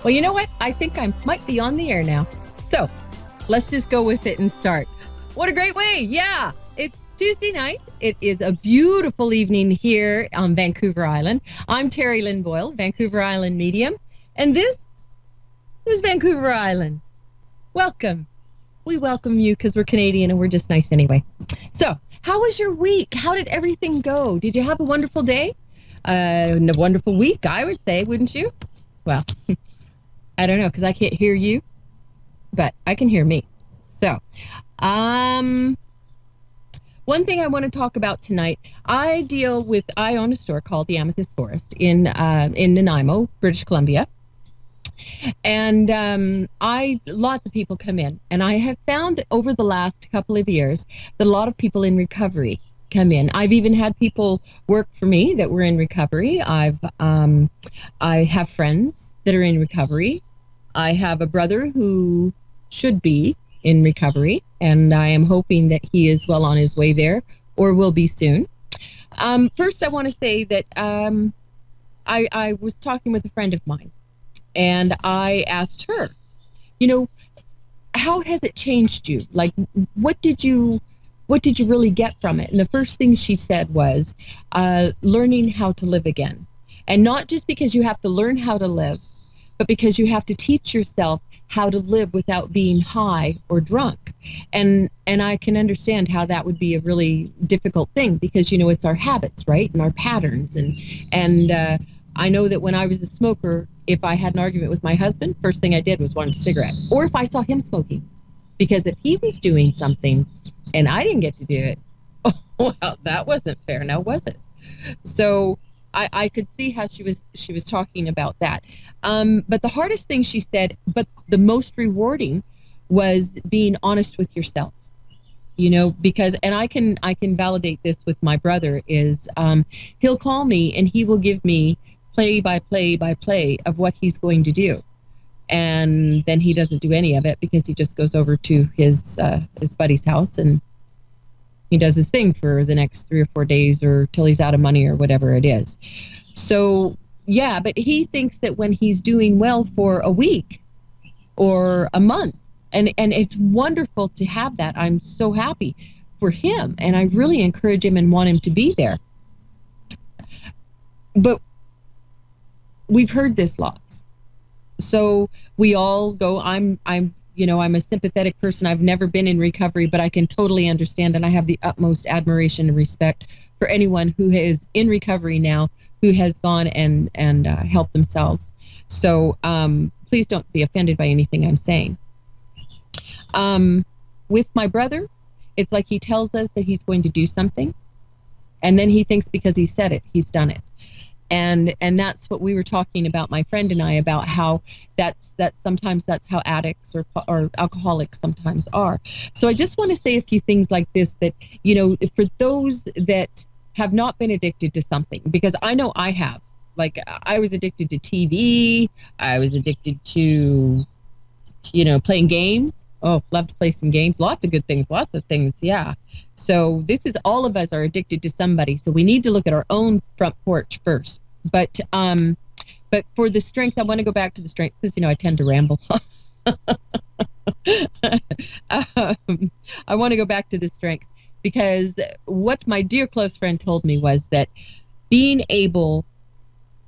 Well, you know what? I think I might be on the air now. So let's just go with it and start. What a great way. Yeah, it's Tuesday night. It is a beautiful evening here on Vancouver Island. I'm Terry Lynn Boyle, Vancouver Island medium. And this is Vancouver Island. Welcome. We welcome you because we're Canadian and we're just nice anyway. So how was your week? How did everything go? Did you have a wonderful day? And a wonderful week, I would say, wouldn't you? Well, I don't know because I can't hear you, but I can hear me. So, one thing I want to talk about tonight, I own a store called the Amethyst Forest in Nanaimo, British Columbia. And lots of people come in, and I have found over the last couple of years that a lot of people in recovery come in. I've even had people work for me that were in recovery. I have friends that are in recovery. I have a brother who should be in recovery, and I am hoping that he is well on his way there or will be soon. First, I want to say that I was talking with a friend of mine, and I asked her, how has it changed you? Like, what did you really get from it? And the first thing she said was learning how to live again. And not just because you have to learn how to live, but because you have to teach yourself how to live without being high or drunk. And I can understand how that would be a really difficult thing because, it's our habits, right? And our patterns. And I know that when I was a smoker, if I had an argument with my husband, first thing I did was want a cigarette. Or if I saw him smoking. Because if he was doing something and I didn't get to do it, well, that wasn't fair, now was it? So I could see how she was talking about that. But the hardest thing she said, but the most rewarding, was being honest with yourself. Because, and I can validate this with my brother, is he'll call me and he will give me play by play of what he's going to do. And then he doesn't do any of it because he just goes over to his buddy's house and he does his thing for the next 3 or 4 days or till he's out of money or whatever it is. So, yeah, but he thinks that when he's doing well for a week or a month, and it's wonderful to have that. I'm so happy for him, and I really encourage him and want him to be there. But we've heard this lots. So we all go, I'm a sympathetic person. I've never been in recovery, but I can totally understand, and I have the utmost admiration and respect for anyone who is in recovery now, who has gone and helped themselves. So please don't be offended by anything I'm saying. With my brother, it's like he tells us that he's going to do something, and then he thinks because he said it, he's done it. And that's what we were talking about, my friend and I, about how that's sometimes that's how addicts or alcoholics sometimes are. So I just want to say a few things like this, that, for those that have not been addicted to something, because I know I have. Like, I was addicted to TV. I was addicted to, playing games. Oh, love to play some games. Lots of good things, lots of things. Yeah. So all of us are addicted to somebody. So we need to look at our own front porch first. But for the strength, I want to go back to the strength because, I tend to ramble. I want to go back to the strength because what my dear close friend told me was that being able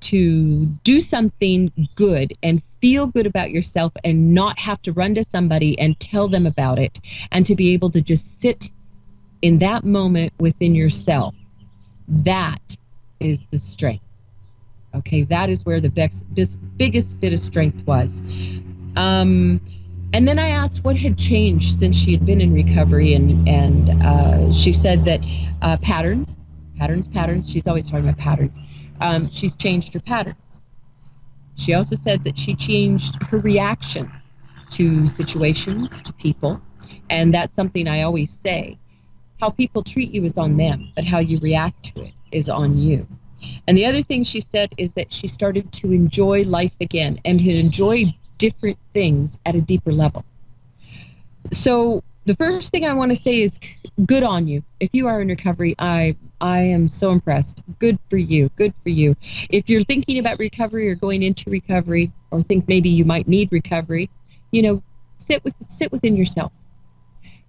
to do something good and feel good about yourself and not have to run to somebody and tell them about it, and to be able to just sit in that moment within yourself, that is the strength. Okay, that is where the biggest bit of strength was. And then I asked what had changed since she had been in recovery, and she said that patterns. She's always talking about patterns. She's changed her patterns. She also said that she changed her reaction to situations, to people, and that's something I always say. How people treat you is on them, but how you react to it is on you. And the other thing she said is that she started to enjoy life again and to enjoy different things at a deeper level. So the first thing I want to say is good on you. If you are in recovery, I I am so impressed. Good for you. Good for you. If you're thinking about recovery or going into recovery, or think maybe you might need recovery, you know, sit within yourself.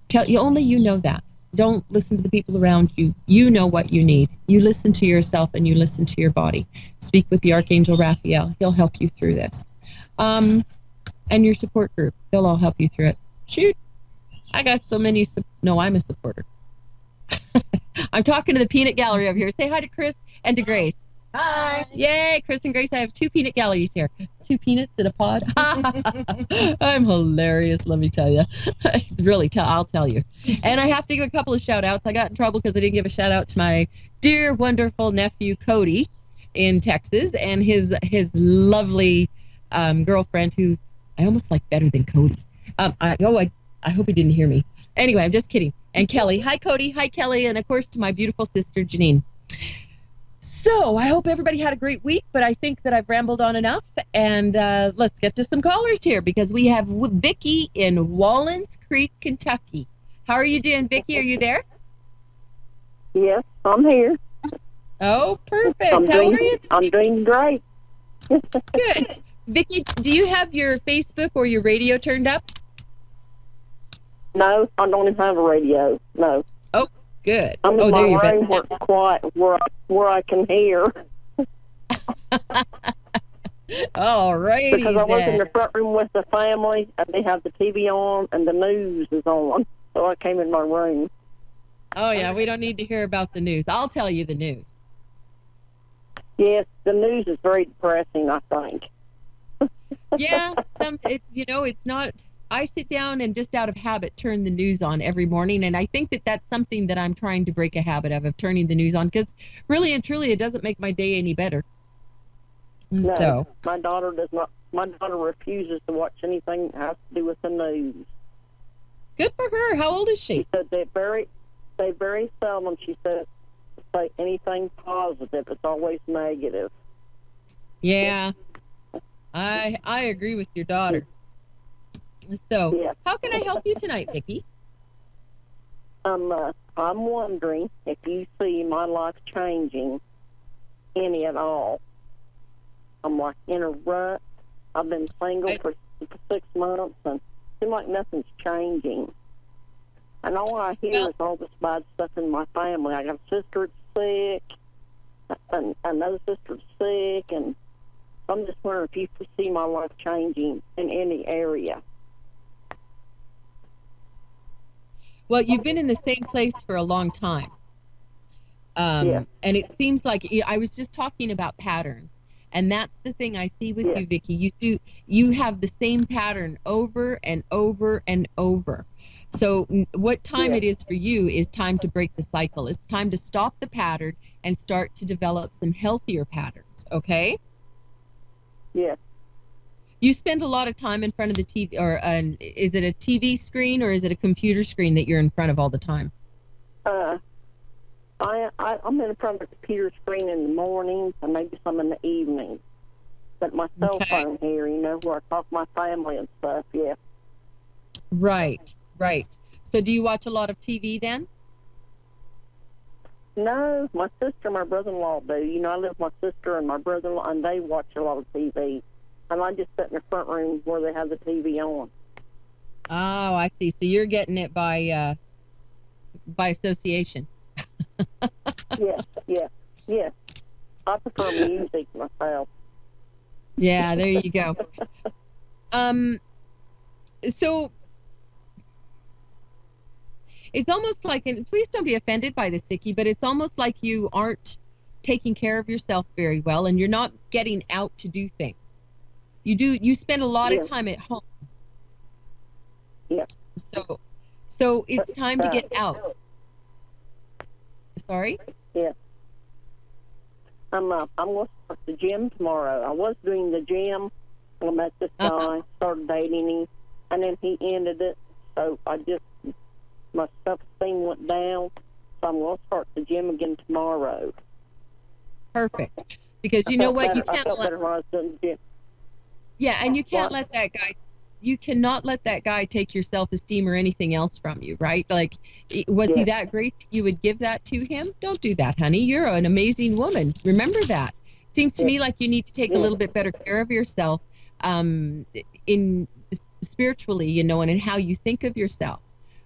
Tell you only you know that. Don't listen to the people around you. You know what you need. You listen to yourself and you listen to your body. Speak with the Archangel Raphael. He'll help you through this. And your support group. They'll all help you through it. Shoot. I got so many. No, I'm a supporter. I'm talking to the peanut gallery over here. Say hi to Chris and to Grace. Hi. Yay, Chris and Grace. I have 2 peanut galleries here. 2 peanuts in a pod. I'm hilarious, let me tell you. Really, I'll tell you. And I have to give a couple of shout outs. I got in trouble because I didn't give a shout out to my dear, wonderful nephew, Cody, in Texas, and his lovely girlfriend, who I almost like better than Cody. I hope he didn't hear me. Anyway, I'm just kidding. And Kelly. Hi, Cody. Hi, Kelly. And, of course, to my beautiful sister, Janine. So I hope everybody had a great week, but I think that I've rambled on enough. And let's get to some callers here, because we have Vicki in Wallens Creek, Kentucky. How are you doing, Vicki? Are you there? Yes, I'm here. Oh, perfect. How are you? I'm doing great. Good. Vicki, do you have your Facebook or your radio turned up? No, I don't even have a radio. No. Oh, good. I'm in there my you room go. where it's quiet, where I can hear. All right. Because I was in the front room with the family, and they have the TV on, and the news is on. So I came in my room. Oh, yeah, we don't need to hear about the news. I'll tell you the news. Yes, the news is very depressing, I think. Yeah, it's not. I sit down and just out of habit turn the news on every morning, and I think that that's something that I'm trying to break a habit of turning the news on, because really and truly it doesn't make my day any better. No, so my daughter does not. My daughter refuses to watch anything that has to do with the news. Good for her. How old is she? She said they very seldom, she said, say anything positive. It's always negative. Yeah, I agree with your daughter. So, yeah. How can I help you tonight, Vicki? I'm wondering if you see my life changing any at all. I'm like in a rut. I've been single for 6 months, and it seems like nothing's changing. And all I hear is all this bad stuff in my family. I got a sister that's sick, and another sister's sick, and I'm just wondering if you foresee my life changing in any area. Well, you've been in the same place for a long time. Yeah. And it seems like I was just talking about patterns. And that's the thing I see with you, Vicki. You have the same pattern over and over and over. So what time it is for you is time to break the cycle. It's time to stop the pattern and start to develop some healthier patterns, okay? Yeah. You spend a lot of time in front of the TV, or is it a TV screen or is it a computer screen that you're in front of all the time? I'm in front of the computer screen in the mornings and maybe some in the evenings. But my cell phone here, where I talk to my family and stuff, yeah. Right. So do you watch a lot of TV then? No, my sister and my brother-in-law do. I live with my sister and my brother-in-law, and they watch a lot of TV. And I just sit in the front room where they have the TV on. Oh, I see. So you're getting it by association. Yes. I prefer music myself. Yeah, there you go. So it's almost like, and please don't be offended by this, Vicki, but it's almost like you aren't taking care of yourself very well, and you're not getting out to do things. You spend a lot of time at home. Yeah. So it's time to get out. Sorry? Yeah. I'm going to start the gym tomorrow. I was doing the gym. I met this guy, started dating him, and then he ended it. So my self-esteem went down. So I'm going to start the gym again tomorrow. Perfect. Because you know what? You can't I felt better when I was doing the gym. Yeah, and you can't let that guy you cannot let that guy take your self-esteem or anything else from you, right? Like, was he that great that you would give that to him? Don't do that, honey. You're an amazing woman. Remember that. Seems to me like you need to take a little bit better care of yourself, in spiritually, you know, and in how you think of yourself.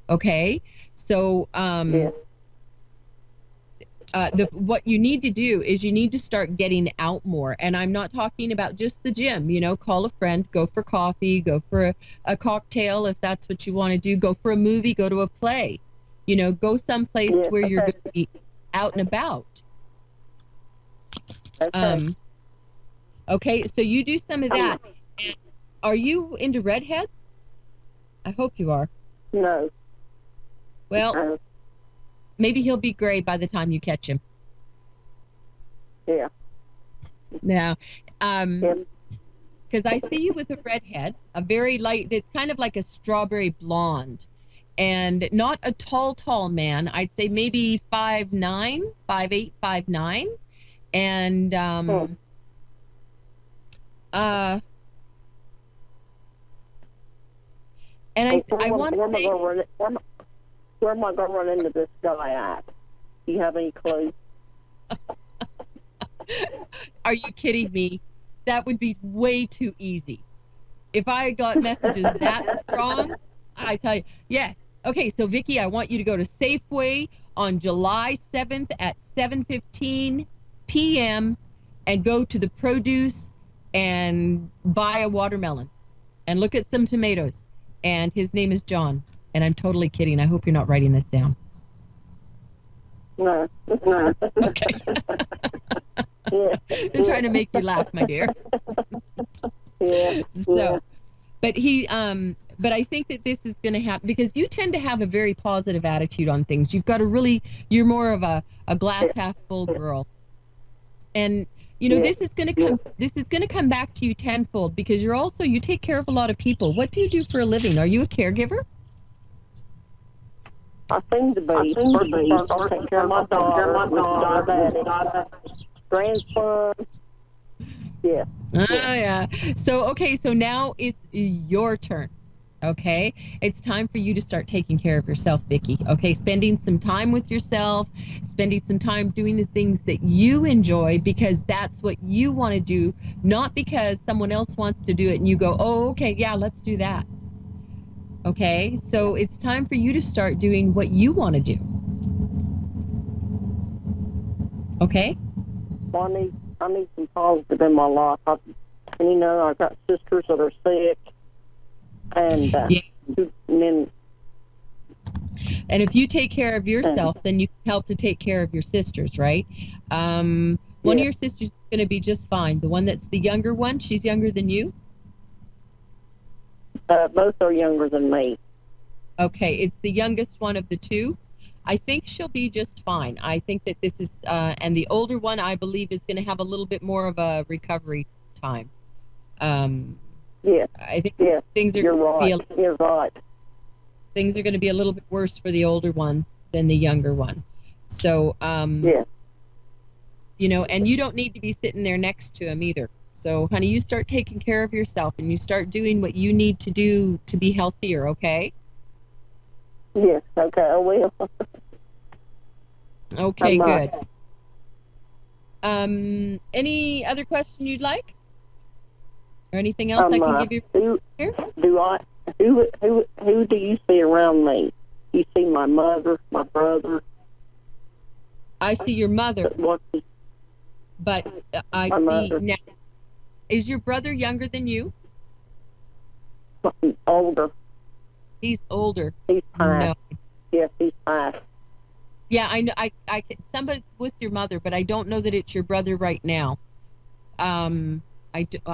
Okay, so what you need to do is you need to start getting out more. And I'm not talking about just the gym, you know, call a friend, go for coffee, go for a cocktail if that's what you want to do, go for a movie, go to a play, you know, go someplace where you're going to be out and about. Okay, so you do some of that. And are you into redheads? I hope you are. No. Well, maybe he'll be gray by the time you catch him. Yeah. Now, because I see you with a redhead, a very light, it's kind of like a strawberry blonde, and not a tall man. I'd say maybe 5'9", 5'8", 5'9", and and I want to say, where am I going to run into this guy at? Do you have any clue? Are you kidding me? That would be way too easy. If I got messages that strong, I tell you, yes. Okay, so Vicki, I want you to go to Safeway on July 7th at 7:15 p.m. and go to the produce and buy a watermelon and look at some tomatoes. And his name is John. And I'm totally kidding. I hope you're not writing this down. No. Okay. They're trying to make you laugh, my dear. Yeah. So, but but I think that this is going to happen because you tend to have a very positive attitude on things. You're more of a glass half full girl. And you know, this is going to come back to you tenfold because you take care of a lot of people. What do you do for a living? Are you a caregiver? I seem to be. I take care of my daughter, diabetic, grandson. Yeah. Oh, yeah. So now it's your turn. Okay, it's time for you to start taking care of yourself, Vicki. Okay, spending some time with yourself, spending some time doing the things that you enjoy because that's what you want to do, not because someone else wants to do it and you go, oh, okay, yeah, let's do that. Okay, so it's time for you to start doing what you want to do. Okay? Well, I need some positive in my life. And you know, I've got sisters that are sick. And yes. And if you take care of yourself, then you can help to take care of your sisters, right? One of your sisters is going to be just fine. The one that's the younger one, she's younger than you? Both are younger than me. Okay, it's the youngest one of the two. I think she'll be just fine. I think that this is, and the older one, I believe, is going to have a little bit more of a recovery time. Yeah, I think things are You're right. Things are going to be a little bit worse for the older one than the younger one. So, you know, and you don't need to be sitting there next to him either. So, honey, you start taking care of yourself and you start doing what you need to do to be healthier, okay? Yes, okay, I will. Okay, good. Any other question you'd like? Or anything else I can give you here? Who do you see around me? You see my mother, my brother. I see your mother. But I see now. Is your brother younger than you? Older. He's older. He's 5. No. Yes, he's 5. Yeah, I know. I somebody's with your mother, but I don't know that it's your brother right now. I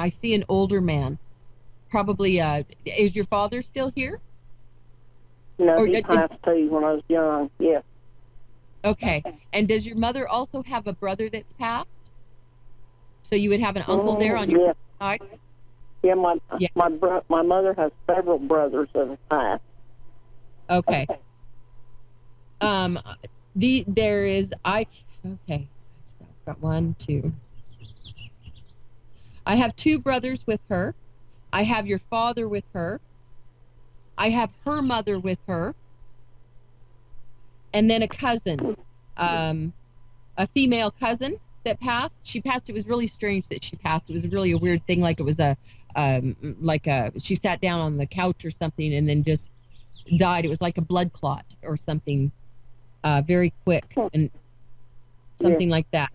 see an older man. Probably, is your father still here? No, he passed too when I was young, yeah. Okay. And does your mother also have a brother that's passed? So you would have an uncle there on your side? Yeah, my mother has several brothers that have passed. Okay. Okay. I've got 1, 2. I have 2 brothers with her. I have your father with her. I have her mother with her. And then a cousin, a female cousin that passed. She passed. It was really strange that she passed. It was really a weird thing. Like it was she sat down on the couch or something and then just died. It was like a blood clot or something, very quick and something like that.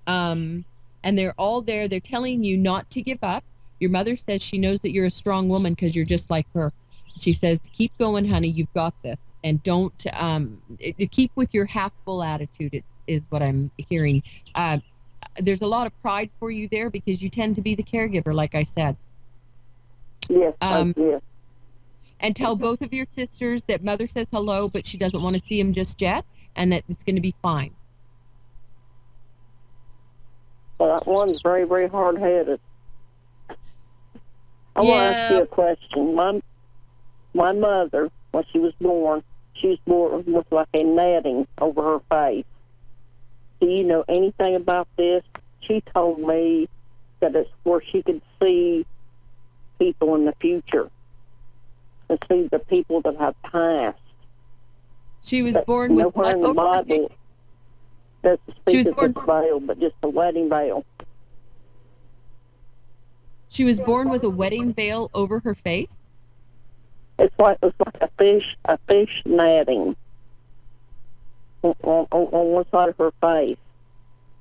And they're all there. They're telling you not to give up. Your mother says she knows that you're a strong woman because you're just like her. She says, keep going, honey. You've got this. And don't keep with your half full attitude, is what I'm hearing. There's a lot of pride for you there because you tend to be the caregiver, like I said. Yes, yes. And tell both of your sisters that mother says hello, but she doesn't want to see them just yet, and that it's going to be fine. Well, that one's very, very hard-headed. I want to ask you a question. My mother, when she was born with like a netting over her face. Do you know anything about this? She told me that it's where she could see people in the future and see the people that have passed. She was born with nowhere in the Bible does it speak of this veil, but just a wedding veil. She was born with a wedding veil over her face? It's like a fish netting on one side of her face.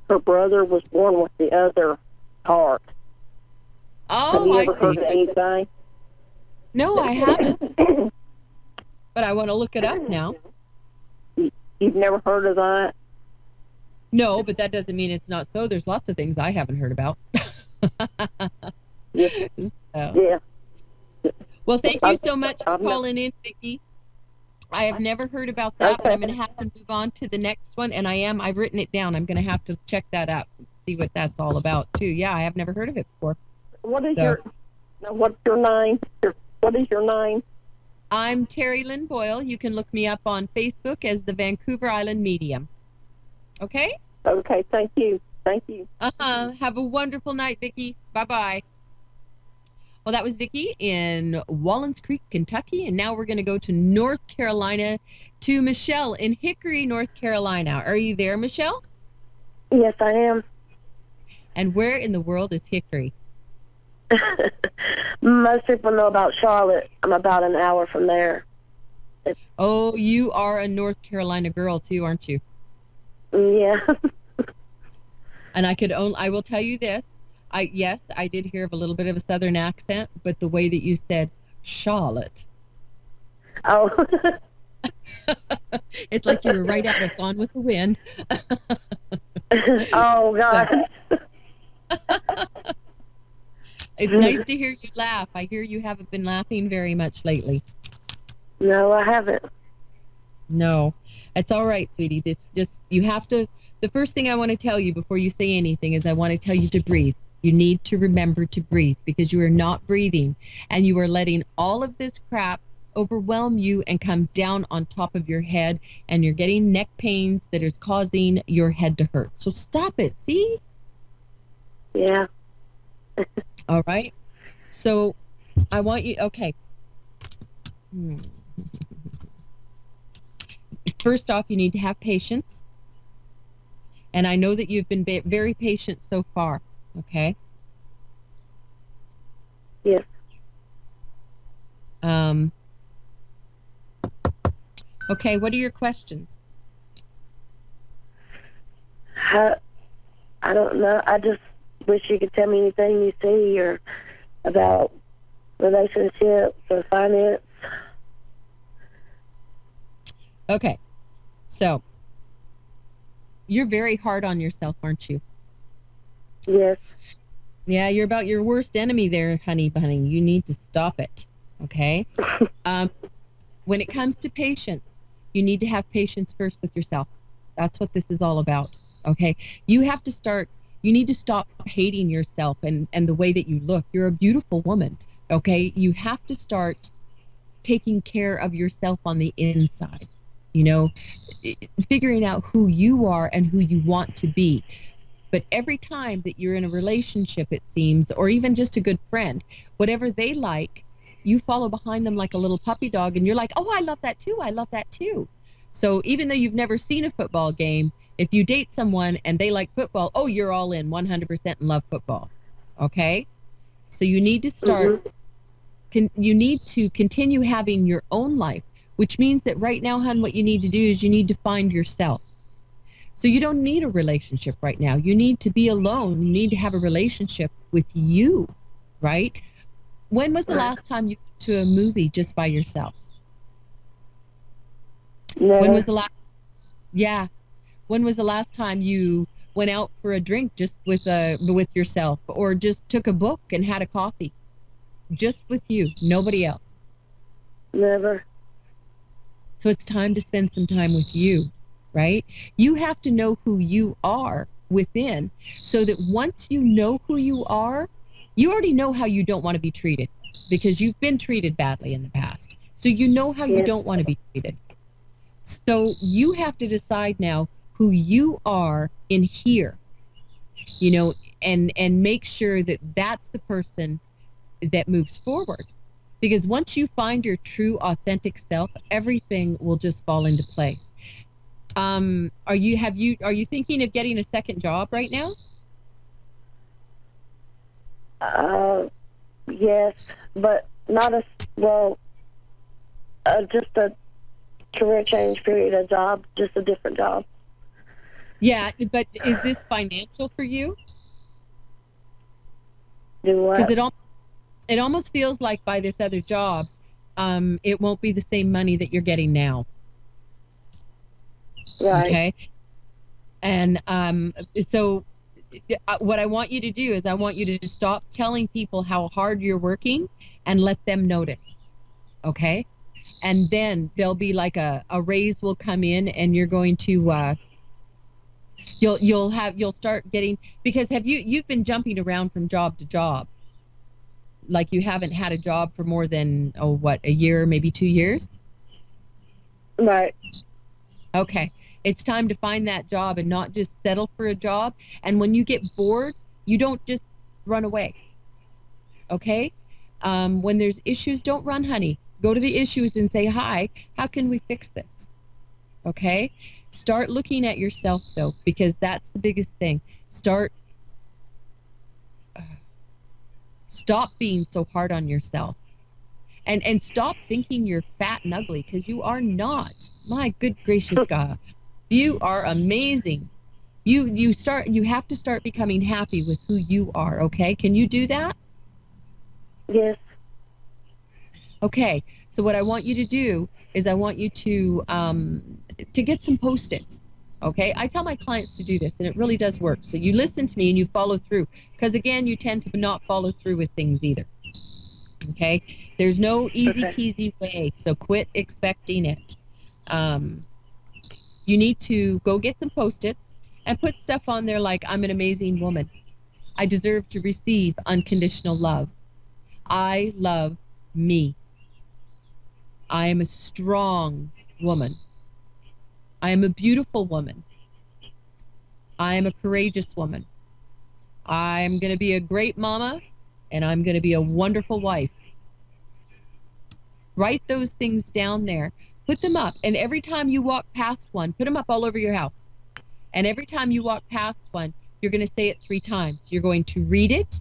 Her brother was born with the other part. Oh, have you ever I see. Heard of anything? No, I haven't. But I want to look it up now. You've never heard of that? No, but that doesn't mean it's not so. There's lots of things I haven't heard about. Yeah. So. Yeah. Well, thank you so much for calling in, Vicki. I have never heard about that, but I'm going to have to move on to the next one, and I've written it down. I'm going to have to check that out, see what that's all about, too. Yeah, I have never heard of it before. What's your name? What is your name? I'm Terry Lynn Boyle. You can look me up on Facebook as the Vancouver Island Medium. Okay? Okay, thank you. Thank you. Have a wonderful night, Vicki. Bye-bye. Well, that was Vicki in Wallens Creek, Kentucky, and now we're going to go to North Carolina to Michelle in Hickory, North Carolina. Are you there, Michelle? Yes, I am. And where in the world is Hickory? Most people know about Charlotte. I'm about an hour from there. Oh, you are a North Carolina girl too, aren't you? Yeah. And I will tell you this. Yes, I did hear of a little bit of a southern accent, but the way that you said Charlotte. Oh. It's like you were right out of Gone with the Wind. Oh, God. It's nice to hear you laugh. I hear you haven't been laughing very much lately. No, I haven't. No, it's all right, sweetie. You have to. The first thing I want to tell you before you say anything is I want to tell you to breathe. You need to remember to breathe because you are not breathing and you are letting all of this crap overwhelm you and come down on top of your head, and you're getting neck pains that is causing your head to hurt. So stop it. See? Yeah. All right. So I want you. Okay. First off, you need to have patience. And I know that you've been very patient so far. Okay. Yes. Okay. What are your questions? I don't know. I just wish you could tell me anything you see or about relationships or finance. Okay. So you're very hard on yourself, aren't you? Yes. Yeah, you're about your worst enemy there, honey bunny. You need to stop it. Okay. When it comes to patience, you need to have patience first with yourself. That's what this is all about. Okay. You need to stop hating yourself and the way that you look. You're a beautiful woman. Okay. You have to start taking care of yourself on the inside, figuring out who you are and who you want to be. But every time that you're in a relationship, it seems, or even just a good friend, whatever they like, you follow behind them like a little puppy dog, and you're like, oh, I love that too. I love that too. So even though you've never seen a football game, if you date someone and they like football, oh, you're all in 100% and love football. Okay? So you need to start, you need to continue having your own life, which means that right now, hon, what you need to do is you need to find yourself. So you don't need a relationship right now. You need to be alone. You need to have a relationship with you, right? When was the last time you went to a movie just by yourself? Never. When was the last? Yeah. When was the last time you went out for a drink just with yourself, or just took a book and had a coffee, just with you, nobody else? Never. So it's time to spend some time with you, right? You have to know who you are within, so that once you know who you are, you already know how you don't want to be treated, because you've been treated badly in the past. So you know how you don't want to be treated. So you have to decide now who you are in here, you know, and make sure that that's the person that moves forward. Because once you find your true, authentic self, everything will just fall into place. Are you thinking of getting a second job right now? Yes, but not just a career change period, a job, just a different job. Yeah, but is this financial for you? Do what? Because it almost feels like by this other job, it won't be the same money that you're getting now. Right. Okay. And so what I want you to do is I want you to stop telling people how hard you're working and let them notice. Okay. And then there'll be like a raise will come in, and you're going to you'll start getting, because you've been jumping around from job to job, like you haven't had a job for more than a year, maybe 2 years. Right. Okay. It's time to find that job and not just settle for a job. And when you get bored, you don't just run away. Okay. When there's issues, don't run, honey. Go to the issues and say, hi, how can we fix this? Okay. Start looking at yourself, though, because that's the biggest thing. Stop being so hard on yourself, and stop thinking you're fat and ugly, because you are not. My good gracious God, you are amazing. You have to start becoming happy with who you are. Okay. Can you do that? Yes. Okay. So what I want you to do is I want you to get some Post-its. Okay. I tell my clients to do this, and it really does work. So you listen to me and you follow through, because again, you tend to not follow through with things either. Okay. There's no easy peasy way. So quit expecting it. You need to go get some Post-its and put stuff on there like, I'm an amazing woman. I deserve to receive unconditional love. I love me. I am a strong woman. I am a beautiful woman. I am a courageous woman. I'm going to be a great mama, and I'm going to be a wonderful wife. Write those things down there. Put them up. And every time you walk past one, put them up all over your house. And every time you walk past one, you're going to say it 3 times. You're going to read it,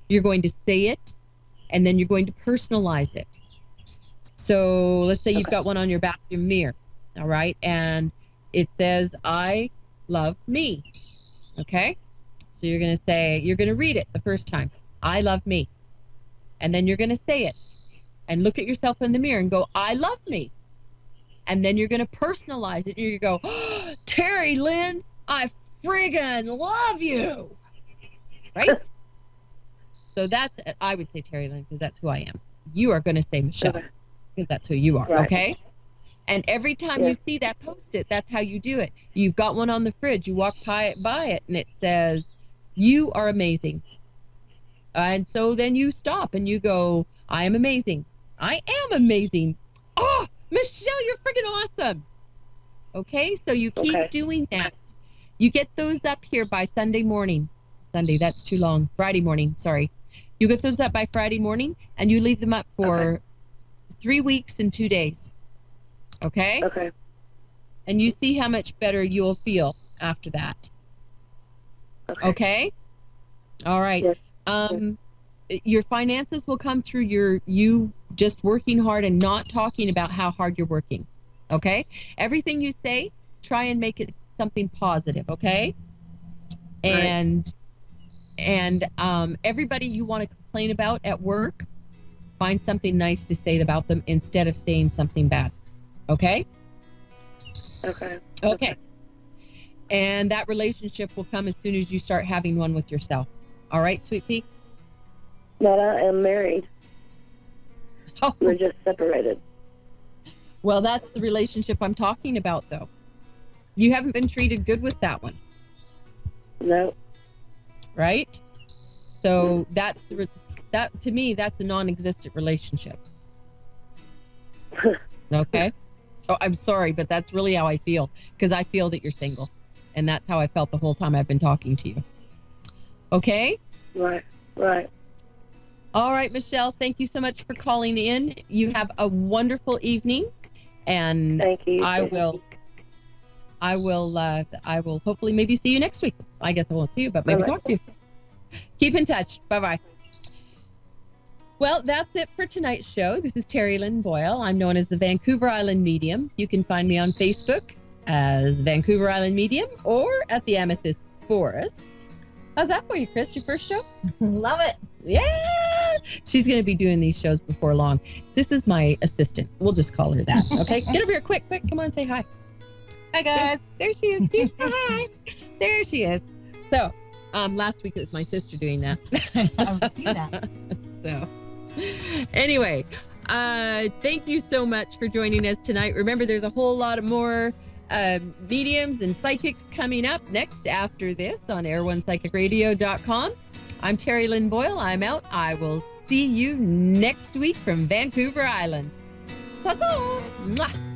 you're going to say it, and then you're going to personalize it. So let's say you've got one on your bathroom mirror, all right? And it says, I love me, okay? So you're going to read it the first time, I love me. And then you're going to say it and look at yourself in the mirror and go, I love me. And then you're going to personalize it. You're going to go, oh, Terry Lynn, I friggin' love you, right? So I would say Terry Lynn, because that's who I am. You are going to say Michelle, because that's who you are, right. Okay? And every time you see that Post-it, that's how you do it. You've got one on the fridge. You walk by it, and it says, you are amazing. And so then you stop and you go, I am amazing. I am amazing. Oh, Michelle, you're freaking awesome. Okay? So you keep doing that. You get those up here by Sunday morning. Sunday, that's too long. Friday morning, sorry. You get those up by Friday morning, and you leave them up for 3 weeks and 2 days. Okay? Okay. And you see how much better you'll feel after that. Okay? All right. Yes. Your finances will come through you just working hard and not talking about how hard you're working. Okay? Everything you say, try and make it something positive, okay? Right. And everybody you want to complain about at work, find something nice to say about them instead of saying something bad. Okay? Okay. And that relationship will come as soon as you start having one with yourself. All right, Sweet Pea? But I am married. Oh, We're just separated. well, that's the relationship I'm talking about, though. You haven't been treated good with that one, No. right? So that to me, that's a non-existent relationship. Okay? So I'm sorry, but that's really how I feel, because I feel that you're single. And that's how I felt the whole time I've been talking to you. Okay? Right. All right, Michelle, thank you so much for calling in. You have a wonderful evening, and Thank you. I will hopefully maybe see you next week. I guess I won't see you, but maybe Bye-bye. talk to you. Keep in touch. Bye-bye. Well, that's it for tonight's show. This is Terry Lynn Boyle. I'm known as the Vancouver Island Medium. You can find me on Facebook as Vancouver Island Medium or at the Amethyst Forest. How's that for you, Chris? Your first show? Love it. Yeah. She's going to be doing these shows before long. This is my assistant. We'll just call her that. Okay. Get over here quick. Come on, say hi. Hi, guys. There she is. Hi. There she is. So, last week it was my sister doing that. I've seen that. So, anyway, thank you so much for joining us tonight. Remember, there's a whole lot of more mediums and psychics coming up next after this on air1psychicradio.com. I'm Terry Lynn Boyle. I'm out. I will see you next week from Vancouver Island. Ta-ta! Mwah!